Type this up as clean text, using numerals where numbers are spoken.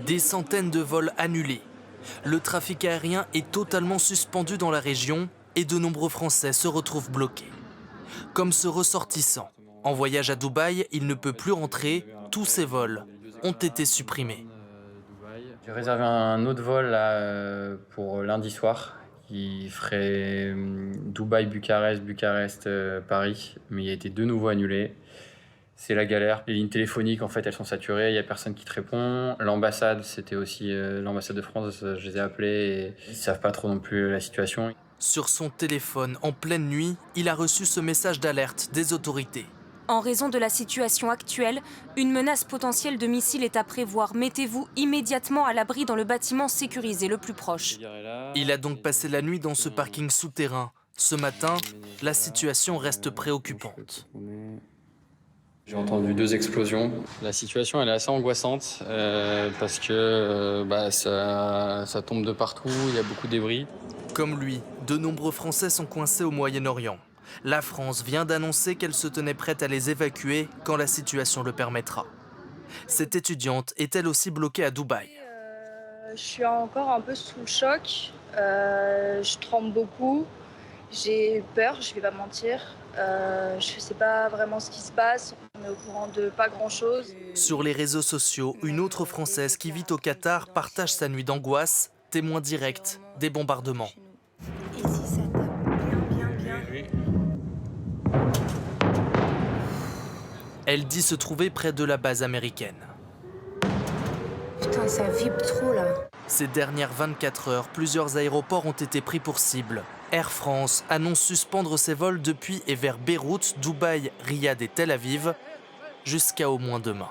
Des centaines de vols annulés. Le trafic aérien est totalement suspendu dans la région et de nombreux Français se retrouvent bloqués. Comme ce ressortissant. En voyage à Dubaï, il ne peut plus rentrer. Tous ses vols ont été supprimés. J'ai réservé un autre vol là, pour lundi soir qui ferait Dubaï-Bucarest, Bucarest-Paris, mais il a été de nouveau annulé. C'est la galère. Les lignes téléphoniques, en fait, elles sont saturées, il n'y a personne qui te répond. L'ambassade, c'était aussi l'ambassade de France, je les ai appelés et ils ne savent pas trop non plus la situation. Sur son téléphone, en pleine nuit, il a reçu ce message d'alerte des autorités. En raison de la situation actuelle, une menace potentielle de missiles est à prévoir. Mettez-vous immédiatement à l'abri dans le bâtiment sécurisé le plus proche. Il a donc passé la nuit dans ce parking souterrain. Ce matin, la situation reste préoccupante. J'ai entendu 2 explosions. La situation elle est assez angoissante parce que ça tombe de partout, il y a beaucoup de débris. Comme lui, de nombreux Français sont coincés au Moyen-Orient. La France vient d'annoncer qu'elle se tenait prête à les évacuer quand la situation le permettra. Cette étudiante est elle aussi bloquée à Dubaï. Je suis encore un peu sous le choc, je tremble beaucoup, j'ai peur, je vais pas mentir. Je sais pas vraiment ce qui se passe, on est au courant de pas grand-chose. Sur les réseaux sociaux, une autre Française qui vit au Qatar partage sa nuit d'angoisse, témoin direct des bombardements. Et si ça tape bien. Elle dit se trouver près de la base américaine. Putain, ça vibre trop là. Ces dernières 24 heures, plusieurs aéroports ont été pris pour cible. Air France annonce suspendre ses vols depuis et vers Beyrouth, Dubaï, Riyad et Tel Aviv, jusqu'à au moins demain.